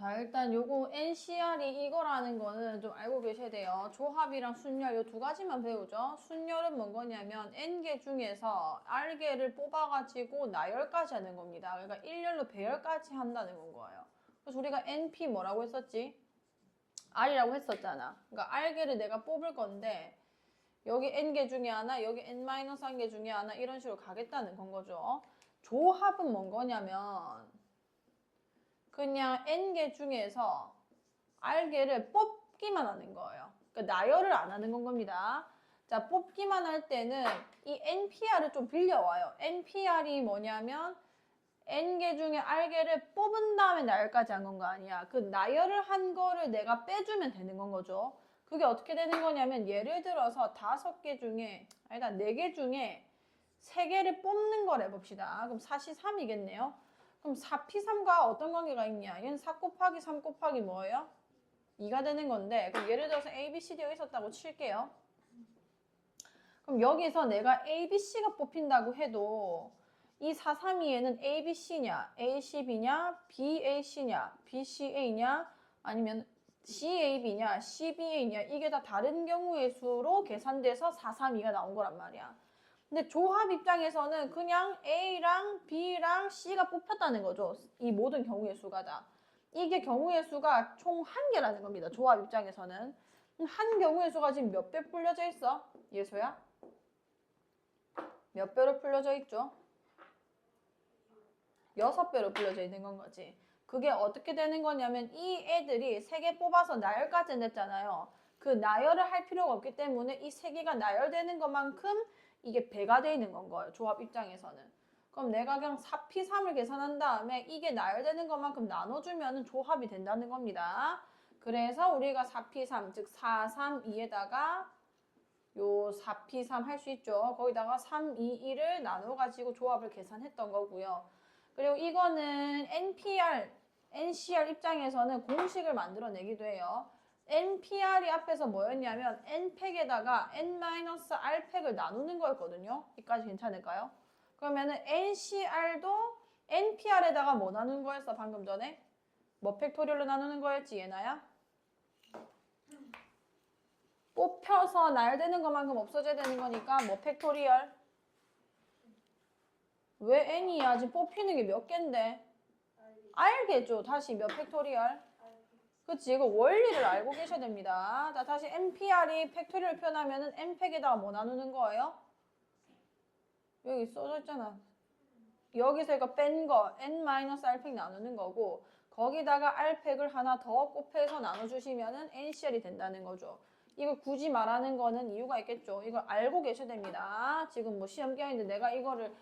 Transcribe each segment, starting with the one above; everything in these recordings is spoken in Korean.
자, 일단 요거 NCR이 이거라는 거는 좀 알고 계셔야 돼요. 조합이랑 순열 요 두 가지만 배우죠. 순열은 뭔 거냐면 N개 중에서 R개를 뽑아가지고 나열까지 하는 겁니다. 그러니까 일렬로 배열까지 한다는 건 거예요. 그래서 우리가 NP 뭐라고 했었지? R이라고 했었잖아. 그러니까 R개를 내가 뽑을 건데 여기 N개 중에 하나, 여기 N-1개 중에 하나 이런 식으로 가겠다는 건 거죠. 조합은 뭔 거냐면 그냥 N개 중에서 R개를 뽑기만 하는 거예요. 그러니까 나열을 안 하는 건 겁니다. 자, 뽑기만 할 때는 이 NPR을 좀 빌려와요. NPR이 뭐냐면 N개 중에 R개를 뽑은 다음에 나열까지 한 건 거 아니야. 그 나열을 한 거를 내가 빼주면 되는 건 거죠. 그게 어떻게 되는 거냐면 예를 들어서 5개 중에 아니다 4개 중에 3개를 뽑는 걸 해봅시다. 그럼 4C3이겠네요. 그럼 4P3과 어떤 관계가 있냐? 얘는 4 곱하기 3 곱하기 뭐예요? 2가 되는 건데 그럼 예를 들어서 A, B, C, D가 있었다고 칠게요. 그럼 여기서 내가 A, B, C가 뽑힌다고 해도 이 4, 3, 2에는 A, B, C냐, A, C, B냐, B, A, C냐, B, C, A냐 아니면 C, A, B냐, C, B, A냐 이게 다 다른 경우의 수로 계산돼서 4, 3, 2가 나온 거란 말이야. 근데 조합 입장에서는 그냥 A랑 B랑 C가 뽑혔다는 거죠. 이 모든 경우의 수가 다. 이게 경우의 수가 총 1개라는 겁니다. 조합 입장에서는. 한 경우의 수가 지금 몇 배 풀려져 있어? 예소야? 몇 배로 풀려져 있죠? 6배로 풀려져 있는 건 거지. 그게 어떻게 되는 거냐면 이 애들이 3개 뽑아서 나열까지 냈잖아요. 그 나열을 할 필요가 없기 때문에 이 3개가 나열되는 것만큼 이게 배가 돼 있는 건 거예요. 조합 입장에서는. 그럼 내가 그냥 4P3을 계산한 다음에 이게 나열되는 것만큼 나눠주면 조합이 된다는 겁니다. 그래서 우리가 4P3, 즉 4, 3, 2에다가 요 4P3 할 수 있죠. 거기다가 3, 2, 1을 나눠가지고 조합을 계산했던 거고요. 그리고 이거는 NCR 입장에서는 공식을 만들어내기도 해요. NPR이 앞에서 뭐였냐면 N팩에다가 N-R팩을 나누는 거였거든요. 여기까지 괜찮을까요? 그러면은 NCR도 NPR에다가 뭐 나누는 거였어 방금 전에? 뭐 팩토리얼로 나누는 거였지 얘나야? 뽑혀서 나열되는 것만큼 없어져야 되는 거니까 뭐 팩토리얼? 왜 N이야? 지금 뽑히는 게 몇 개인데? R겠죠. 다시 몇 팩토리얼? 그치, 이거 원리를 알고 계셔야 됩니다. 자, 다시 NPR이 팩토리얼 표현하면은 N팩에다가 뭐 나누는 거예요? 여기 써져 있잖아. 여기서 이거 뺀 거 N-R팩 나누는 거고 거기다가 R팩을 하나 더 곱해서 나눠주시면은 NCR이 된다는 거죠. 이거 굳이 말하는 거는 이유가 있겠죠. 이거 알고 계셔야 됩니다. 지금 뭐 시험 기간인데 내가 이거를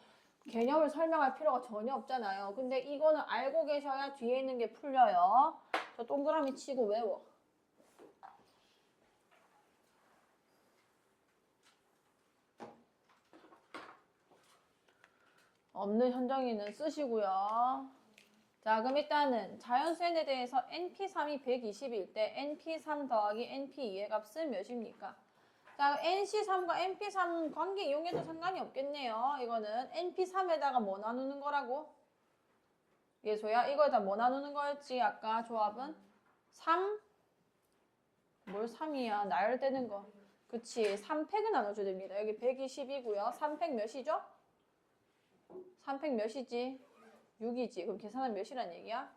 개념을 설명할 필요가 전혀 없잖아요. 근데 이거는 알고 계셔야 뒤에 있는 게 풀려요. 저 동그라미 치고 외워. 없는 현정이는 쓰시고요. 자, 그럼 일단은 자연수 n에 대해서 np3이 120일 때 np3 더하기 np2의 값은 몇입니까? 자, nc3과 np3 관계 이용해도 상관이 없겠네요. 이거는 np3에다가 뭐 나누는 거라고? 예소야, 이거에다 뭐 나누는 거였지? 아까 조합은? 3? 뭘 3이야? 나열되는 거. 그치, 3팩을 나눠줘야 됩니다. 여기 120이고요. 3팩 몇이죠? 3팩 몇이지? 6이지. 그럼 계산하면 몇이란 얘기야?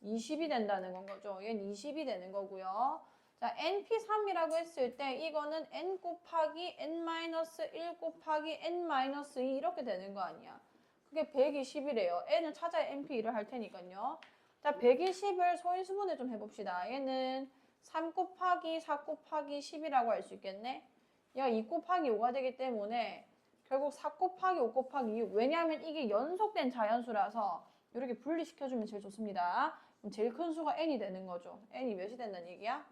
20이 된다는 건 거죠. 얘는 20이 되는 거고요. 자, NP3이라고 했을 때 이거는 N 곱하기 N-1 곱하기 N-2 이렇게 되는 거 아니야. 그게 120이래요. N을 찾아야 NP1을 할 테니까요. 자, 120을 소인수분해 좀 해봅시다. 얘는 3 곱하기 4 곱하기 10이라고 할 수 있겠네. 얘가 2 곱하기 5가 되기 때문에 결국 4 곱하기 5 곱하기 6. 왜냐하면 이게 연속된 자연수라서 이렇게 분리시켜주면 제일 좋습니다. 그럼 제일 큰 수가 n이 되는 거죠. n이 몇이 된다는 얘기야?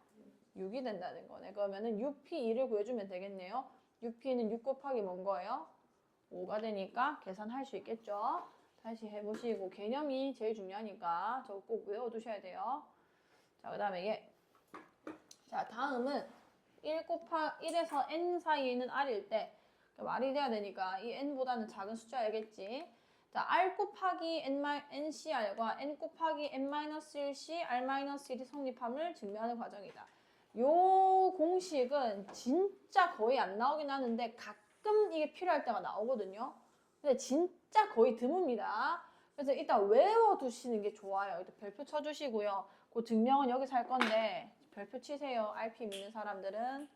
6이 된다는 거네. 그러면은 6p2를 구해주면 되겠네요. 6p는 6 곱하기 뭔 거예요? 5가 되니까 계산할 수 있겠죠. 다시 해보시고 개념이 제일 중요하니까 저거 꼭 외워두셔야 돼요. 자, 그 다음에 얘. 자, 다음은 1에서 n 사이에 있는 r일 때 말이 돼야 되니까 이 n보다는 작은 숫자야겠지. 자, R 곱하기 NCR과 N 곱하기 N-1C R-1이 성립함을 증명하는 과정이다. 요 공식은 진짜 거의 안 나오긴 하는데 가끔 이게 필요할 때가 나오거든요. 근데 진짜 거의 드뭅니다. 그래서 일단 외워두시는 게 좋아요. 일단 별표 쳐주시고요. 그 증명은 여기서 할 건데 별표 치세요. RP 믿는 사람들은.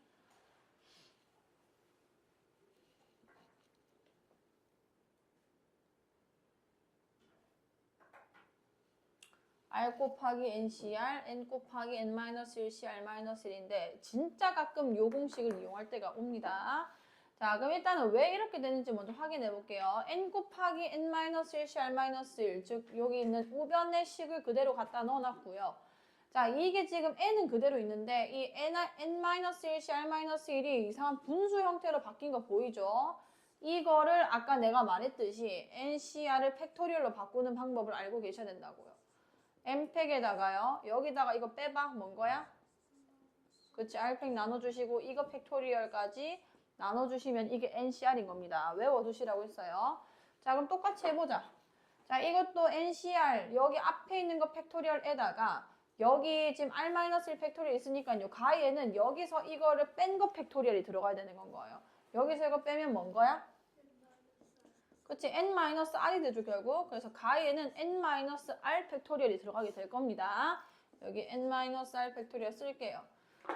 R 곱하기 NCR, N 곱하기 N-1C R-1인데 진짜 가끔 요 공식을 이용할 때가 옵니다. 자, 그럼 일단은 왜 이렇게 되는지 먼저 확인해 볼게요. N 곱하기 N-1C R-1, 즉 여기 있는 우변의 식을 그대로 갖다 넣어놨고요. 자, 이게 지금 N은 그대로 있는데 이 N-1C R-1이 이상한 분수 형태로 바뀐 거 보이죠? 이거를 아까 내가 말했듯이 NCR을 팩토리얼로 바꾸는 방법을 알고 계셔야 된다고요. M팩에다가요. 여기다가 이거 빼봐. 뭔 거야? 그치, R팩 나눠주시고 이거 팩토리얼까지 나눠주시면 이게 NCR인 겁니다. 외워두시라고 했어요. 자, 그럼 똑같이 해보자. 자, 이것도 NCR 여기 앞에 있는 거 팩토리얼에다가 여기 지금 R-1 팩토리얼 있으니까요. 가에는 여기서 이거를 뺀 거 팩토리얼이 들어가야 되는 건 거예요. 여기서 이거 빼면 뭔 거야? 그치, N-R이 되죠, 결국. 그래서 가에는 N-R 팩토리얼이 들어가게 될 겁니다. 여기 N-R 팩토리얼 쓸게요.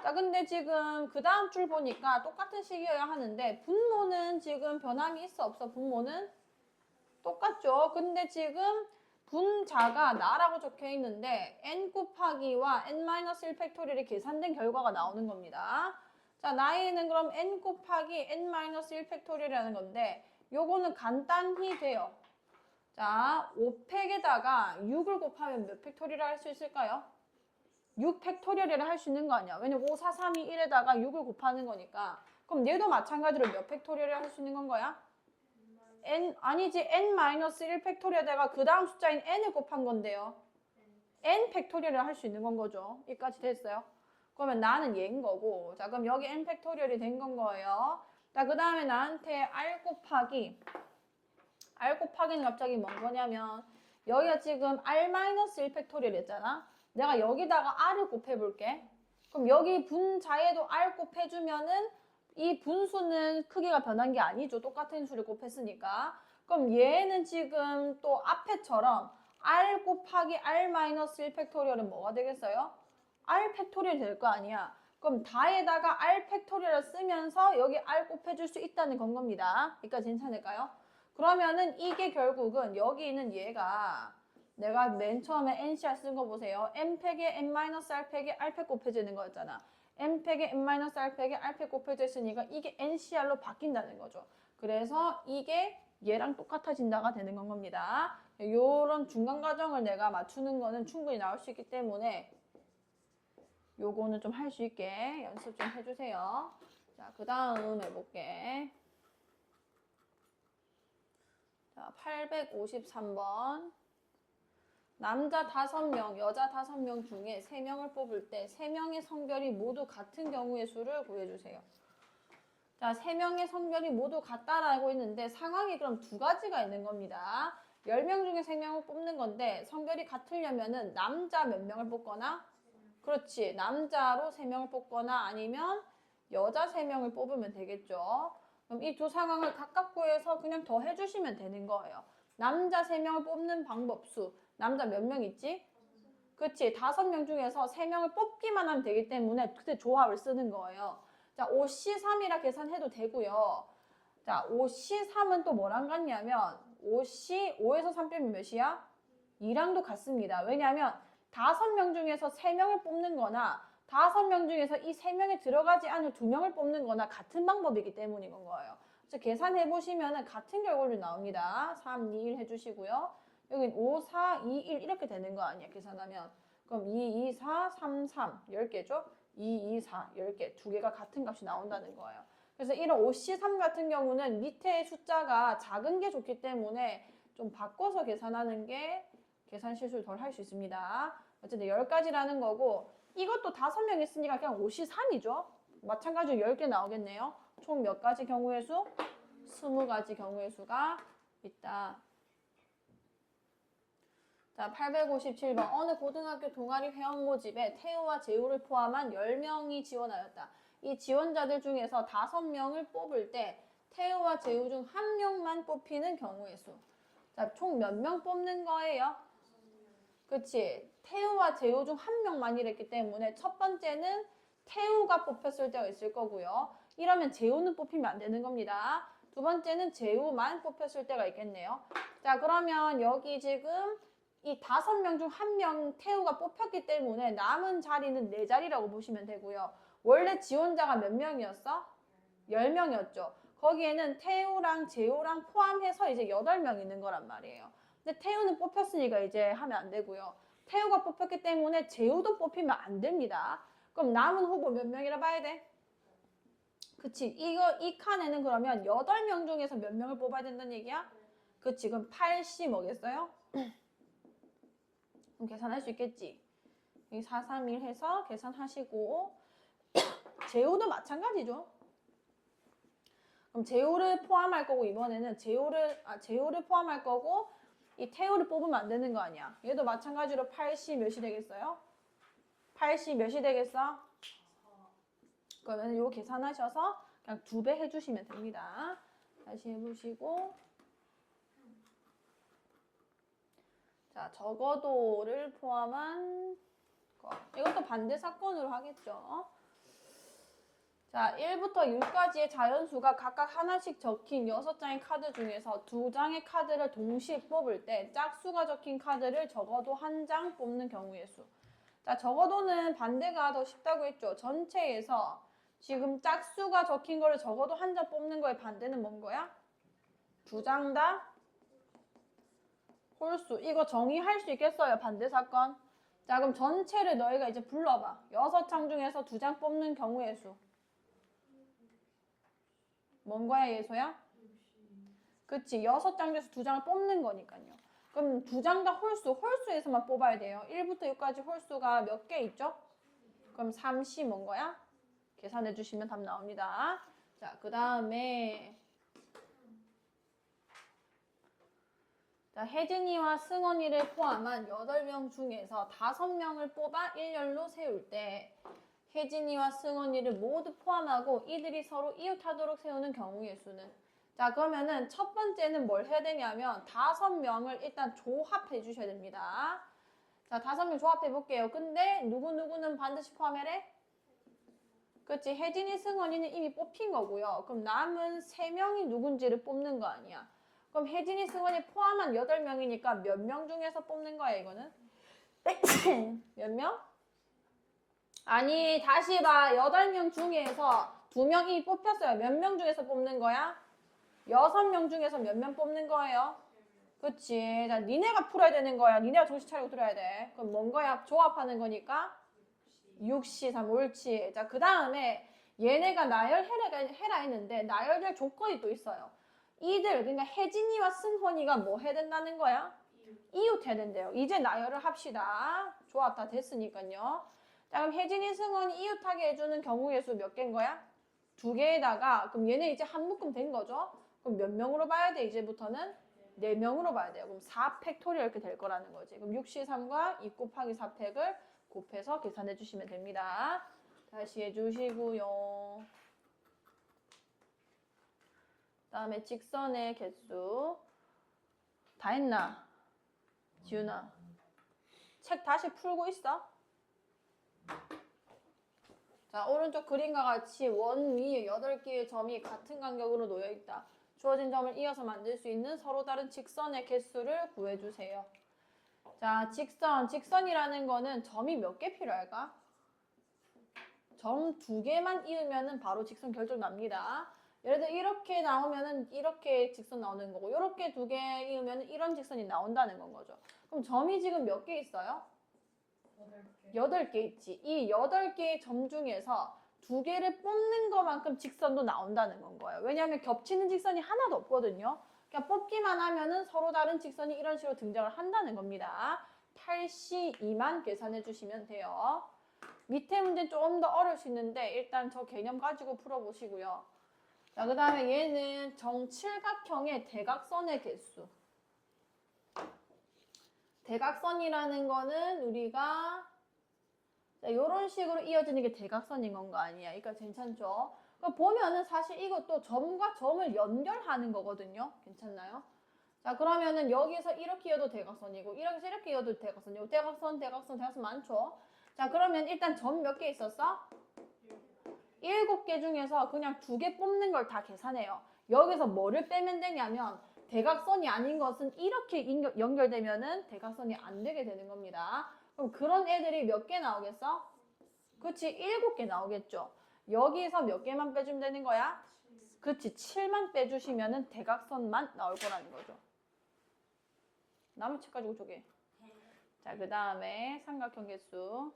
자, 근데 지금 그 다음 줄 보니까 똑같은 식이어야 하는데 분모는 지금 변함이 있어, 없어? 분모는 똑같죠. 근데 지금 분자가 나라고 적혀 있는데 N 곱하기와 N-1 팩토리얼이 계산된 결과가 나오는 겁니다. 자, 나에는 그럼 N 곱하기 N-1 팩토리얼이라는 건데 요거는 간단히 돼요. 자, 5팩에다가 6을 곱하면 몇 팩토리얼 할 수 있을까요? 6 팩토리얼이라 할 수 있는 거 아니야. 왜냐면 5, 4, 3, 2, 1에다가 6을 곱하는 거니까. 그럼 얘도 마찬가지로 몇 팩토리얼을 할 수 있는 건 거야? N, 아니지. N-1 팩토리얼에다가 그 다음 숫자인 N을 곱한 건데요. N 팩토리얼을 할 수 있는 건 거죠. 여기까지 됐어요. 그러면 나는 얘인 거고. 자, 그럼 여기 N 팩토리얼이 된 건 거예요. 자, 그 다음에 나한테 R 곱하기는 갑자기 뭔 거냐면 여기가 지금 R-1 팩토리얼 했잖아. 내가 여기다가 R을 곱해볼게. 그럼 여기 분자에도 R 곱해주면은 이 분수는 크기가 변한 게 아니죠. 똑같은 수를 곱했으니까. 그럼 얘는 지금 또 앞에처럼 R 곱하기 R-1 팩토리얼은 뭐가 되겠어요? R 팩토리얼 될 거 아니야. 그럼 다에다가 R 팩토리얼을 쓰면서 여기 R 곱해줄 수 있다는 건 겁니다. 여기까지 괜찮을까요? 그러면은 이게 결국은 여기 있는 얘가 내가 맨 처음에 NCR 쓴 거 보세요. M팩에 N-R팩에 R팩 곱해지는 거였잖아. M팩에 N-R팩에 R팩 곱해져 있으니까 이게 NCR로 바뀐다는 거죠. 그래서 이게 얘랑 똑같아진다가 되는 건 겁니다. 요런 중간 과정을 내가 맞추는 거는 충분히 나올 수 있기 때문에 요거는 좀 할 수 있게 연습 좀 해주세요. 자, 그 다음 해볼게. 자, 853번. 남자 5명, 여자 5명 중에 3명을 뽑을 때 3명의 성별이 모두 같은 경우의 수를 구해주세요. 자, 3명의 성별이 모두 같다라고 했는데 상황이 그럼 두 가지가 있는 겁니다. 10명 중에 3명을 뽑는 건데 성별이 같으려면은 남자 몇 명을 뽑거나 그렇지, 남자로 3명을 뽑거나 아니면 여자 3명을 뽑으면 되겠죠. 그럼 이 두 상황을 각각 구해서 그냥 더 해주시면 되는 거예요. 남자 3명을 뽑는 방법수. 남자 몇 명 있지? 그치, 5명 중에서 3명을 뽑기만 하면 되기 때문에 그때 조합을 쓰는 거예요. 자, 5C3이라 계산해도 되고요. 자, 5C3은 또 뭐랑 같냐면 5에서 3 빼면 몇이야? 2랑도 같습니다. 왜냐하면 5명 중에서 3명을 뽑는 거나 5명 중에서 이 3명에 들어가지 않을 2명을 뽑는 거나 같은 방법이기 때문인 거예요. 그래서 계산해 보시면 같은 결과로 나옵니다. 3, 2, 1 해주시고요. 여긴 5, 4, 2, 1 이렇게 되는 거 아니야, 계산하면. 그럼 2, 2, 4, 3, 3, 10개죠? 2, 2, 4, 10개. 두 개가 같은 값이 나온다는 거예요. 그래서 이런 5C3 같은 경우는 밑에 숫자가 작은 게 좋기 때문에 좀 바꿔서 계산하는 게 계산 실수를 덜 할 수 있습니다. 어쨌든 10가지라는 거고 이것도 5명 있으니까 그냥 5C3이죠. 마찬가지로 10개 나오겠네요. 총 몇 가지 경우의 수? 20가지 경우의 수가 있다. 자, 857번. 어느 고등학교 동아리 회원 모집에 태우와 재우를 포함한 10명이 지원하였다. 이 지원자들 중에서 5명을 뽑을 때 태우와 재우 중 1명만 뽑히는 경우의 수. 자, 총 몇 명 뽑는 거예요? 그치? 태우와 재우 중 1명만 이랬기 때문에 첫 번째는 태우가 뽑혔을 때가 있을 거고요. 이러면 재우는 뽑히면 안 되는 겁니다. 두 번째는 재우만 뽑혔을 때가 있겠네요. 자, 그러면 여기 지금 이 5명 중 1명 태우가 뽑혔기 때문에 남은 자리는 4자리라고 보시면 되고요. 원래 지원자가 몇 명이었어? 10명이었죠. 거기에는 태우랑 재우랑 포함해서 이제 8명 있는 거란 말이에요. 근데 태우는 뽑혔으니까 이제 하면 안 되고요. 태우가 뽑혔기 때문에 재우도 뽑히면 안 됩니다. 그럼 남은 후보 몇 명이라 봐야 돼? 그치. 이 칸에는 그러면 8명 중에서 몇 명을 뽑아야 된다는 얘기야? 그치. 그럼 80 뭐겠어요? 그럼 계산할 수 있겠지. 431 해서 계산하시고 재우도 마찬가지죠. 그럼 재우를 포함할 거고 이번에는 재우를 포함할 거고 이 태우를 뽑으면 안 되는 거 아니야. 얘도 마찬가지로 80 몇이 되겠어요? 80 몇이 되겠어? 그러면 이거 계산하셔서 그냥 2배 해주시면 됩니다. 다시 해보시고 자, 적어도를 포함한 거. 이것도 반대 사건으로 하겠죠. 자, 1부터 6까지의 자연수가 각각 하나씩 적힌 6장의 카드 중에서 2장의 카드를 동시에 뽑을 때 짝수가 적힌 카드를 적어도 1장 뽑는 경우의 수. 자, 적어도는 반대가 더 쉽다고 했죠. 전체에서 지금 짝수가 적힌 거를 적어도 1장 뽑는 거의 반대는 뭔 거야? 2장 다 홀수. 이거 정의할 수 있겠어요? 반대 사건. 자, 그럼 전체를 너희가 이제 불러봐. 6장 중에서 2장 뽑는 경우의 수. 뭔 거야, 예소야? 그치, 6장 중에서 2장을 뽑는 거니까요. 그럼 2장 다 홀수에서만 뽑아야 돼요. 1부터 6까지 홀수가 몇 개 있죠? 그럼 30 뭔 거야? 계산해 주시면 답 나옵니다. 자, 그 다음에 혜진이와 승원이를 포함한 8명 중에서 5명을 뽑아 일렬로 세울 때 혜진이와 승원이를 모두 포함하고 이들이 서로 이웃하도록 세우는 경우의 수는. 자, 그러면은 첫 번째는 뭘 해야 되냐면 5명을 일단 조합해 주셔야 됩니다. 자, 5명 조합해 볼게요. 근데 누구누구는 반드시 포함해래? 그치, 혜진이, 승원이는 이미 뽑힌 거고요. 그럼 남은 3명이 누군지를 뽑는 거 아니야. 그럼 혜진이, 승원이 포함한 8명이니까 몇 명 중에서 뽑는 거야, 이거는? 몇 명? 아니, 다시 봐. 8명 중에서 2명이 뽑혔어요. 몇 명 중에서 뽑는 거야? 6명 중에서 몇 명 뽑는 거예요? 그치. 자, 니네가 풀어야 되는 거야. 니네가 정신 차리고 들어야 돼. 그럼 뭔 거야? 조합하는 거니까? 6시, 3, 옳지. 자, 그 다음에 얘네가 나열해라 했는데 나열될 조건이 또 있어요. 이들, 그러니까 혜진이와 승헌이가 뭐 해야 된다는 거야? 이웃 해야 된대요. 이제 나열을 합시다. 조합 다 됐으니까요. 자, 그럼 혜진이, 승헌이 이웃하게 해주는 경우의 수 몇 개인 거야? 2개에다가 그럼 얘네 이제 한 묶음 된 거죠? 그럼 몇 명으로 봐야 돼? 이제부터는 4명으로 봐야 돼요. 그럼 4팩토리얼 이렇게 될 거라는 거지. 그럼 6C3과 2 곱하기 4팩을 곱해서 계산해 주시면 됩니다. 다시 해주시고요. 그 다음에 직선의 개수 다 했나? 지훈아. 책 다시 풀고 있어? 자, 오른쪽 그림과 같이 원 위에 8개의 점이 같은 간격으로 놓여 있다. 주어진 점을 이어서 만들 수 있는 서로 다른 직선의 개수를 구해주세요. 자, 직선이라는 거는 점이 몇 개 필요할까? 점 2개만 이으면 바로 직선 결정 납니다. 예를 들어 이렇게 나오면은 이렇게 직선 나오는 거고 이렇게 2개 이으면 이런 직선이 나온다는 건 거죠. 그럼 점이 지금 몇 개 있어요? 8개 있지. 이 8개의 점 중에서 2개를 뽑는 것만큼 직선도 나온다는 건 거예요. 왜냐하면 겹치는 직선이 하나도 없거든요. 그냥 뽑기만 하면은 서로 다른 직선이 이런 식으로 등장을 한다는 겁니다. 82만 계산해 주시면 돼요. 밑에 문제는 조금 더 어려울 수 있는데 일단 저 개념 가지고 풀어보시고요. 자, 그 다음에 얘는 정칠각형의 대각선의 개수. 대각선이라는 거는 우리가 이런 식으로 이어지는 게 대각선인 건가 아니야. 그러니까 괜찮죠? 보면은 사실 이것도 점과 점을 연결하는 거거든요. 괜찮나요? 자, 그러면은 여기서 이렇게 이어도 대각선이고, 이렇게 이렇게 이어도 대각선이고, 대각선 많죠? 자, 그러면 일단 점 몇 개 있었어? 7개 중에서 그냥 2개 뽑는 걸 다 계산해요. 여기서 뭐를 빼면 되냐면, 대각선이 아닌 것은 이렇게 연결되면은 대각선이 안 되게 되는 겁니다. 그럼 그런 애들이 몇 개 나오겠어? 그치, 7개 나오겠죠. 여기서 몇 개만 빼주면 되는 거야? 그치, 7만 빼주시면은 대각선만 나올 거라는 거죠. 나머지 가지고 저게. 자, 그 다음에 삼각형 개수.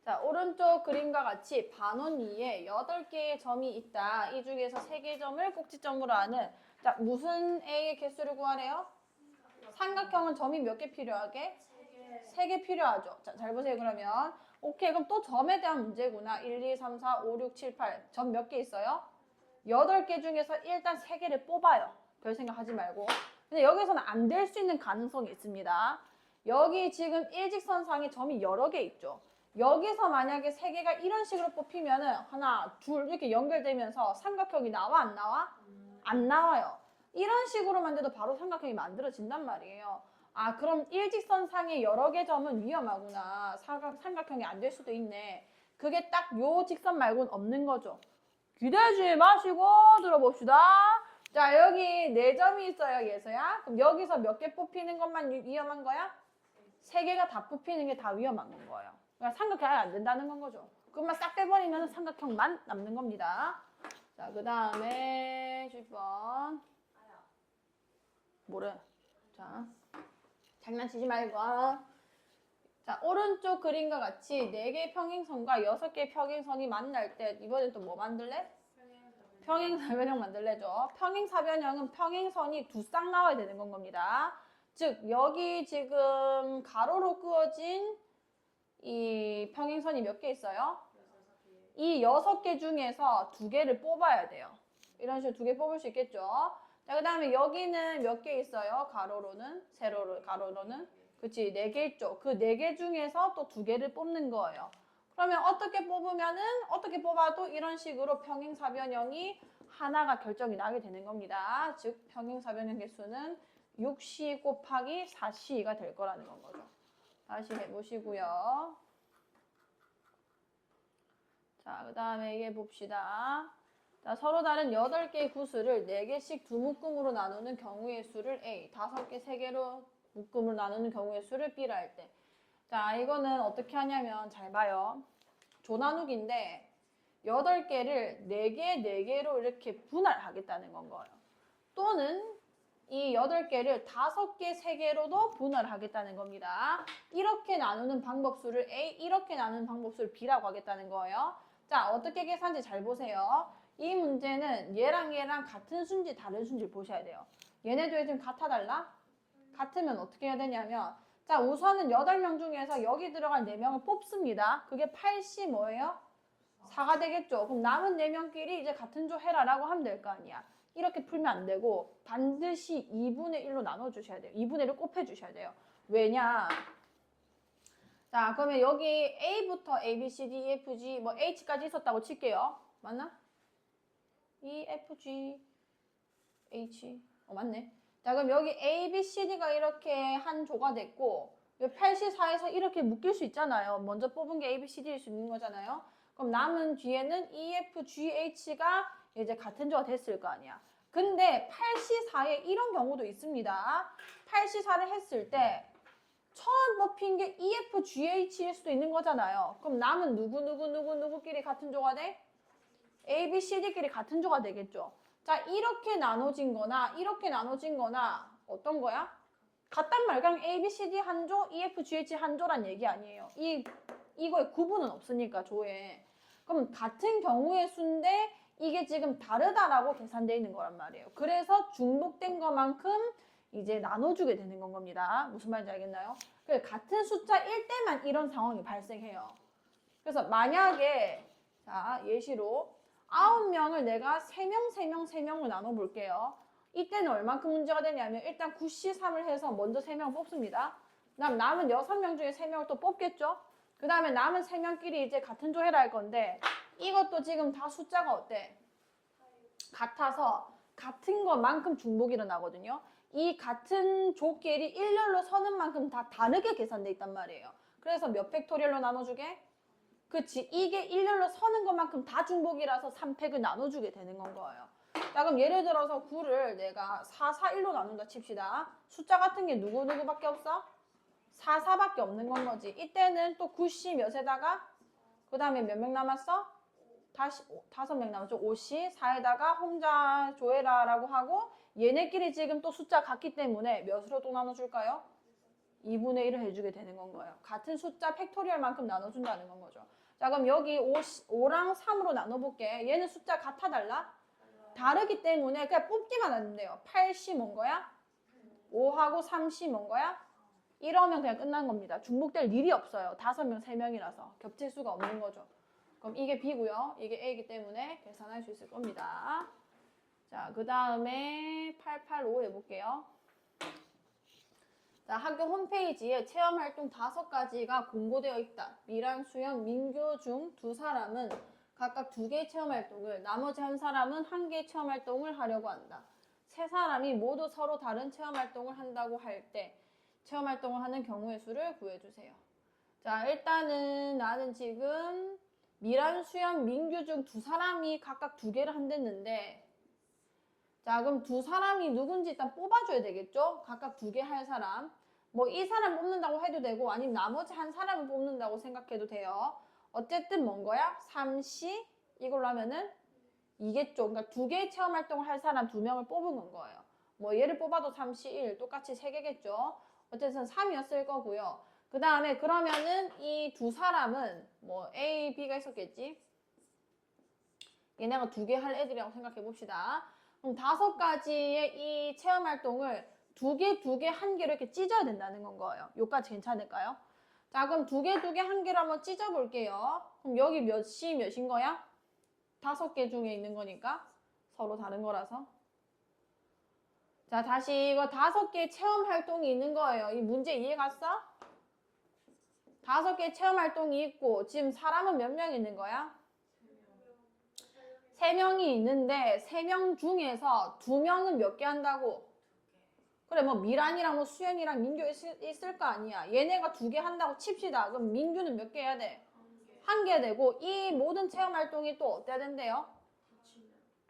자, 오른쪽 그림과 같이 반원 위에 8개의 점이 있다. 이 중에서 3개의 점을 꼭지점으로 하는, 자, 무슨 A의 개수를 구하래요? 삼각형은 점이 몇 개 필요하게? 3개 필요하죠. 자, 잘 보세요. 그러면 오케이, 그럼 또 점에 대한 문제구나. 1, 2, 3, 4, 5, 6, 7, 8. 점 몇 개 있어요? 8개 중에서 일단 3개를 뽑아요. 별 생각하지 말고. 근데 여기서는 안 될 수 있는 가능성이 있습니다. 여기 지금 일직선상에 점이 여러 개 있죠. 여기서 만약에 3개가 이런 식으로 뽑히면은 하나, 둘 이렇게 연결되면서 삼각형이 나와 안 나와? 안 나와요. 이런 식으로만 돼도 바로 삼각형이 만들어진단 말이에요. 아, 그럼 일직선상의 여러 개 점은 위험하구나. 삼각형이 안 될 수도 있네. 그게 딱 요 직선 말고는 없는 거죠. 기대지 마시고 들어봅시다. 자, 여기 4점이 있어요, 예서야. 그럼 여기서 몇 개 뽑히는 것만 위험한 거야? 3개가 다 뽑히는 게 다 위험한 거예요. 그러니까 삼각형이 안 된다는 건 거죠. 그것만 싹 빼버리면 삼각형만 남는 겁니다. 자, 그 다음에 10번. 뭐래? 자, 장난치지 말고. 자, 오른쪽 그림과 같이 4개의 평행선과 6개의 평행선이 만날 때 이번엔 또 뭐 만들래? 평행사변형 만들래죠. 평행사변형은 평행선이 두 쌍 나와야 되는 건 겁니다. 즉 여기 지금 가로로 그어진 이 평행선이 몇 개 있어요? 이 6개 중에서 2개를 뽑아야 돼요. 이런 식으로 2개 뽑을 수 있겠죠. 자, 그 다음에 여기는 몇 개 있어요? 가로로는, 세로로, 가로로는. 그치, 4개 있죠. 그 4개 중에서 또 2개를 뽑는 거예요. 그러면 어떻게 뽑으면은, 어떻게 뽑아도 이런 식으로 평행사변형이 하나가 결정이 나게 되는 겁니다. 즉, 평행사변형 개수는 6C 곱하기 4C가 될 거라는 건 거죠. 다시 해보시고요. 자, 그 다음에 이게 봅시다. 자, 서로 다른 8개의 구수를 4개씩 두 묶음으로 나누는 경우의 수를 A, 5개, 3개로 묶음으로 나누는 경우의 수를 B라 할 때. 자, 이거는 어떻게 하냐면 잘 봐요. 조나누기인데 8개를 4개, 4개로 이렇게 분할하겠다는 건 거예요. 또는 이 8개를 5개, 3개로도 분할하겠다는 겁니다. 이렇게 나누는 방법수를 A, 이렇게 나누는 방법수를 B라고 하겠다는 거예요. 자, 어떻게 계산인지 잘 보세요. 이 문제는 얘랑 얘랑 같은 수인지 다른 수인지 보셔야 돼요. 얘네들이 지금 같아 달라? 같으면 어떻게 해야 되냐면 자, 우선은 8명 중에서 여기 들어간 4명을 뽑습니다. 그게 8C 뭐예요? 4가 되겠죠. 그럼 남은 4명끼리 이제 같은 조 해라라고 하면 될 거 아니야. 이렇게 풀면 안 되고 반드시 2분의 1로 나눠주셔야 돼요. 2분의 1을 곱해주셔야 돼요. 왜냐? 자, 그러면 여기 A부터 A, B, C, D, E, F, G, 뭐 H까지 있었다고 칠게요. 맞나? E, F, G, H. 맞네. 자, 그럼 여기 A, B, C, D가 이렇게 한 조가 됐고 8C4에서 이렇게 묶일 수 있잖아요. 먼저 뽑은 게 A, B, C, D일 수 있는 거잖아요. 그럼 남은 뒤에는 E, F, G, H가 이제 같은 조가 됐을 거 아니야. 근데 8C4에 이런 경우도 있습니다. 8C4를 했을 때 처음 뽑힌 게 EF, GH일 수도 있는 거잖아요. 그럼 남은 누구끼리 같은 조가 돼? A, B, C, D끼리 같은 조가 되겠죠. 자, 이렇게 나눠진 거나 이렇게 나눠진 거나 어떤 거야? 같단 말 그냥 A, B, C, D 한 조, EF, GH 한 조란 얘기 아니에요. 이거에 구분은 없으니까 조에. 그럼 같은 경우의 수인데 이게 지금 다르다라고 계산되어 있는 거란 말이에요. 그래서 중복된 것만큼 이제 나눠주게 되는 건 겁니다. 무슨 말인지 알겠나요? 같은 숫자일 때만 이런 상황이 발생해요. 그래서 만약에 자, 예시로 9명을 내가 3명으로 나눠볼게요. 이때는 얼만큼 문제가 되냐면 일단 9C3을 해서 먼저 3명 뽑습니다. 그다음 남은 6명 중에 3명을 또 뽑겠죠. 그 다음에 남은 3명끼리 이제 같은 조 해라 할 건데 이것도 지금 다 숫자가 어때? 같아서 같은 것만큼 중복이 일어나거든요. 이 같은 조끼리 일렬로 서는 만큼 다 다르게 계산돼 있단 말이에요. 그래서 몇 팩토리얼로 나눠주게? 그치, 이게 일렬로 서는 것만큼 다 중복이라서 3팩을 나눠주게 되는 건 거예요. 자, 그럼 예를 들어서 9를 내가 4, 4, 1로 나눈다 칩시다. 숫자 같은 게 누구밖에 없어? 4, 4밖에 없는 건 거지. 이때는 또 9C 몇에다가 그 다음에 몇 명 남았어? 다시 5명 남았죠. 5C 4에다가 혼자 조회라라고 하고 얘네끼리 지금 또 숫자 같기 때문에 몇으로 또 나눠줄까요? 2분의 1을 해주게 되는 건 거예요. 같은 숫자 팩토리얼만큼 나눠준다는 건 거죠. 자, 그럼 여기 5랑 3으로 나눠볼게. 얘는 숫자 같아 달라? 다르기 때문에 그냥 뽑기만 하면 돼요. 8C 뭔 거야? 5하고 3C 뭔 거야? 이러면 그냥 끝난 겁니다. 중복될 일이 없어요. 5명, 3명이라서 겹칠 수가 없는 거죠. 그럼 이게 B고요. 이게 A이기 때문에 계산할 수 있을 겁니다. 자, 그 다음에 885 해볼게요. 자, 학교 홈페이지에 체험활동 5가지가 공고되어 있다. 미란, 수영, 민규 중 2사람은 각각 2개의 체험활동을, 나머지 1사람은 1개의 체험활동을 하려고 한다. 3사람이 모두 서로 다른 체험활동을 한다고 할 때 체험활동을 하는 경우의 수를 구해주세요. 자, 일단은 나는 지금 미란, 수연, 민규 중 2사람이 각각 2개를 한댔는데 자, 그럼 2사람이 누군지 일단 뽑아줘야 되겠죠? 각각 2개 할 사람. 뭐 이 사람 뽑는다고 해도 되고 아니면 나머지 1사람을 뽑는다고 생각해도 돼요. 어쨌든 뭔 거야? 3C 이걸로 하면은 이겠죠. 그러니까 2개의 체험활동을 할 사람 2명을 뽑은 건 거예요. 뭐 얘를 뽑아도 3C 1 똑같이 3개겠죠. 어쨌든 3이었을 거고요. 그 다음에 그러면은 이 2사람은 뭐 A, B가 있었겠지. 얘네가 2개 할 애들이라고 생각해 봅시다. 그럼 5가지의 이 체험활동을 2개, 1개로 이렇게 찢어야 된다는 건 거예요. 요까지 괜찮을까요? 자, 그럼 2개, 1개로 한번 찢어볼게요. 그럼 여기 몇이 몇인 거야? 5개 중에 있는 거니까 서로 다른 거라서. 자, 다시 이거 5개의 체험활동이 있는 거예요. 이 문제 이해 갔어? 5개의 체험활동이 있고 지금 사람은 몇 명 있는 거야? 3명이 있는데 3명 중에서 2명은 몇 개 한다고? 그래, 뭐 미란이랑 뭐 수연이랑 민규 있을 거 아니야. 얘네가 2개 한다고 칩시다. 그럼 민규는 몇 개 해야 돼? 1개 되고 이 모든 체험활동이 또 어때야 된대요?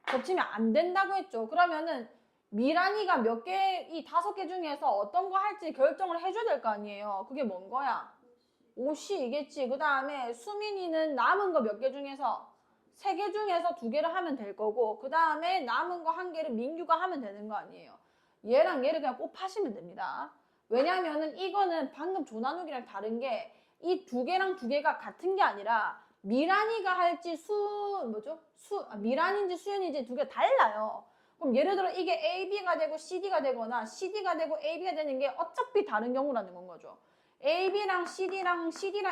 겹치면 안 된다고 했죠. 그러면은 미란이가 몇 개, 이 5개 중에서 어떤 거 할지 결정을 해줘야 될 거 아니에요. 그게 뭔 거야? 5C이겠지. 그 다음에 수민이는 남은 거 몇 개 중에서 3개 중에서 2개를 하면 될 거고 그 다음에 남은 거 1개를 민규가 하면 되는 거 아니에요. 얘랑 얘를 그냥 곱하시면 됩니다. 왜냐면은 이거는 방금 조나누기랑 다른 게 이 2개랑 2개가 같은 게 아니라 미란이가 할지 미란인지 수연인지 2개 달라요. 그럼 예를 들어 이게 AB가 되고 CD가 되거나 CD가 되고 AB가 되는 게 어차피 다른 경우라는 건 거죠. AB랑 CD랑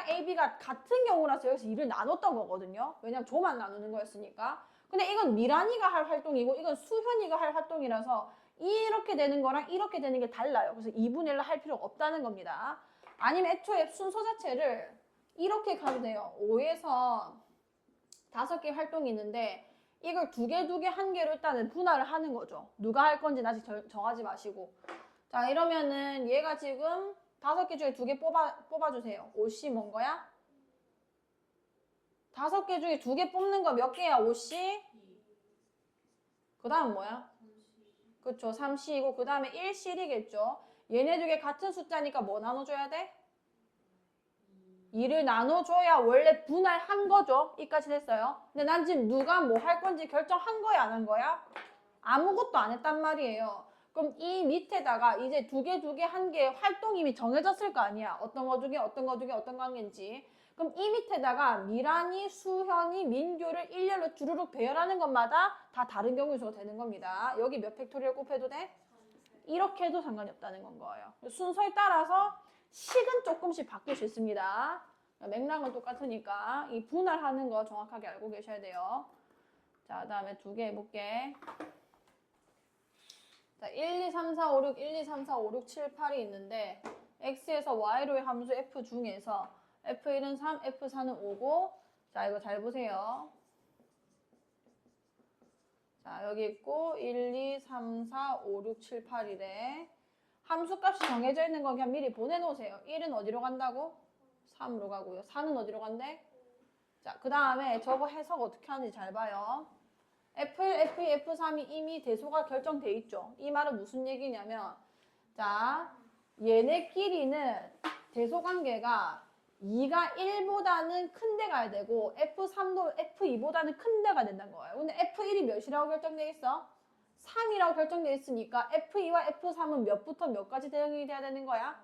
AB가 같은 경우라서 여기서 일을 나눴던 거거든요. 왜냐면 조만 나누는 거였으니까. 근데 이건 미란이가 할 활동이고 이건 수현이가 할 활동이라서 이렇게 되는 거랑 이렇게 되는 게 달라요. 그래서 2분의 1로 할 필요가 없다는 겁니다. 아니면 애초에 순서 자체를 이렇게 가도 돼요. 5에서 5개 활동이 있는데 이걸 2개, 1개로 일단은 분할을 하는 거죠. 누가 할 건지 아직 정하지 마시고. 자, 이러면은 얘가 지금 5개 중에 2개 뽑아주세요. 5C 뭔 거야? 5개 중에 2개 뽑는 거 몇 개야? 5C? 그 다음 뭐야? 그쵸, 3C이고 그 다음에 1C이겠죠. 얘네 2개 같은 숫자니까 뭐 나눠줘야 돼? 2를 나눠줘야 원래 분할한 거죠. 이까지 됐어요. 근데 난 지금 누가 뭐 할 건지 결정한 거야, 안 한 거야? 아무것도 안 했단 말이에요. 그럼 이 밑에다가 이제 2개, 1개 활동 이미 정해졌을 거 아니야. 어떤 거 중에 어떤 거 중에 어떤 관계인지. 그럼 이 밑에다가 미란이, 수현이, 민규를 일렬로 주르륵 배열하는 것마다 다 다른 경우의 수가 되는 겁니다. 여기 몇 팩토리얼 곱해도 돼? 이렇게 해도 상관이 없다는 건 거예요. 순서에 따라서 식은 조금씩 바뀔 수 있습니다. 맥락은 똑같으니까 이 분할하는 거 정확하게 알고 계셔야 돼요. 자, 다음에 2개 해볼게. 자, 1, 2, 3, 4, 5, 6, 1, 2, 3, 4, 5, 6, 7, 8이 있는데 x에서 y로의 함수 f 중에서 f1은 3, f4는 5고 자, 이거 잘 보세요. 자, 여기 있고 1, 2, 3, 4, 5, 6, 7, 8이래. 함수값이 정해져 있는 거 그냥 미리 보내놓으세요. 1은 어디로 간다고? 3으로 가고요. 4는 어디로 간대? 자, 그 다음에 저거 해석 어떻게 하는지 잘 봐요. F1, F2, F3이 이미 대소가 결정돼 있죠. 이 말은 무슨 얘기냐면 자, 얘네끼리는 대소관계가 2가 1보다는 큰 데 가야 되고 F3도 F2보다는 큰 데가 된다는 거예요. 근데 F1이 몇이라고 결정돼 있어? 3이라고 결정돼 있으니까 F2와 F3은 몇부터 몇까지 대응이 돼야 되는 거야?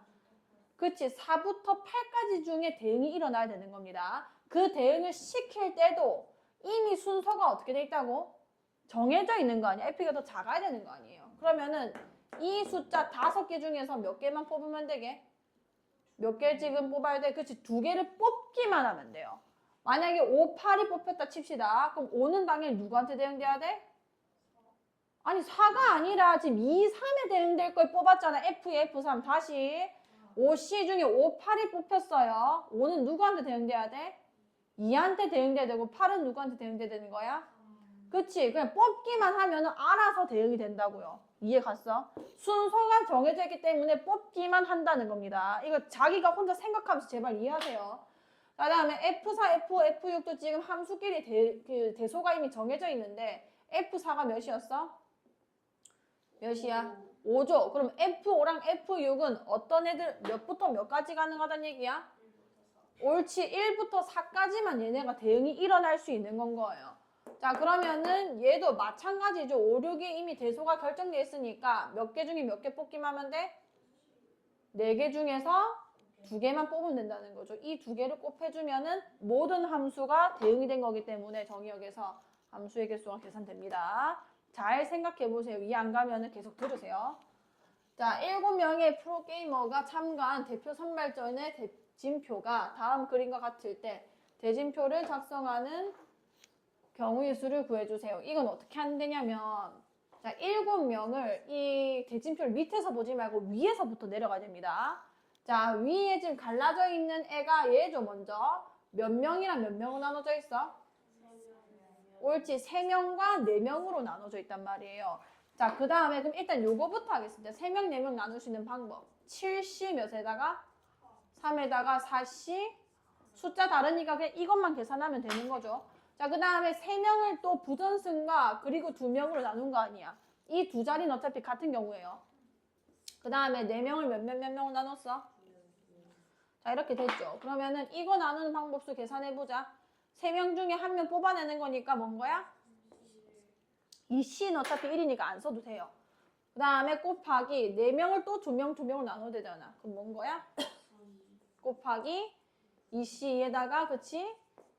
그치, 4부터 8까지 중에 대응이 일어나야 되는 겁니다. 그 대응을 시킬 때도 이미 순서가 어떻게 돼 있다고? 정해져 있는 거 아니야? F가 더 작아야 되는 거 아니에요? 그러면은 이 숫자 5개 중에서 몇 개만 뽑으면 되게? 몇 개를 지금 뽑아야 돼? 그치, 2개를 뽑기만 하면 돼요. 만약에 5, 8이 뽑혔다 칩시다. 그럼 5는 당연히 누구한테 대응돼야 돼? 아니 4가 아니라 지금 2, 3에 대응될 걸 뽑았잖아. F2, F3 다시 5C 중에 5, 8이 뽑혔어요. 5는 누구한테 대응돼야 돼? 2한테 대응돼야 되고 8은 누구한테 대응돼야 되는 거야? 그치? 그냥 뽑기만 하면 알아서 대응이 된다고요. 이해 갔어? 순서가 정해져 있기 때문에 뽑기만 한다는 겁니다. 이거 자기가 혼자 생각하면서 제발 이해하세요. 그 다음에 F4, F5, F6도 지금 함수끼리 대소가 이미 정해져 있는데 F4가 몇이었어? 몇이야? 5죠. 그럼 F5랑 F6은 어떤 애들 몇부터 몇까지 가능하다는 얘기야? 옳지. 1부터 4까지만 얘네가 대응이 일어날 수 있는 건 거예요. 자, 그러면은 얘도 마찬가지죠. 5, 6이 이미 대소가 결정돼 있으니까 몇 개 중에 몇 개 뽑기만 하면 돼? 4개 중에서 2개만 뽑으면 된다는 거죠. 이 2개를 곱해주면은 모든 함수가 대응이 된 거기 때문에 정의역에서 함수의 개수가 계산됩니다. 잘 생각해 보세요. 이해 안 가면은 계속 들으세요. 자, 7명의 프로게이머가 참가한 대표 선발전의 대진표가 다음 그림과 같을 때 대진표를 작성하는 경우의 수를 구해주세요. 이건 어떻게 하는 데냐면 자, 7명을 이 대진표를 밑에서 보지 말고 위에서부터 내려가야 됩니다. 자, 위에 지금 갈라져 있는 애가 얘죠. 먼저 몇 명이랑 몇 명으로 나눠져 있어? 옳지. 3명과 4명으로 나눠져 있단 말이에요. 자, 그 다음에 그럼 일단 요거부터 하겠습니다. 3명, 4명 나눌 수 있는 방법. 7시 몇에다가? 3에다가 4시 숫자 다르니까 그냥 이것만 계산하면 되는 거죠. 자, 그 다음에 3명을 또 부전승과 그리고 2명으로 나눈 거 아니야. 이 두 자리는 어차피 같은 경우예요. 그 다음에 4명을 몇 명으로 나눴어? 자, 이렇게 됐죠. 그러면은 이거 나누는 방법수 계산해보자. 3명 중에 1명 뽑아내는 거니까 뭔 거야? 이 C는 어차피 1이니까 안 써도 돼요. 그 다음에 곱하기 4명을 또 2명을 나눠야 되잖아. 그럼 뭔 거야? 곱하기 2C에다가 그치?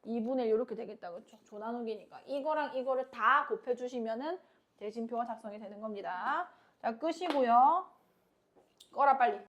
2분의 1 이렇게 되겠다. 그쵸? 조 나누기니까. 이거랑 이거를 다 곱해주시면은 대진표가 작성이 되는 겁니다. 자, 끄시고요. 꺼라 빨리.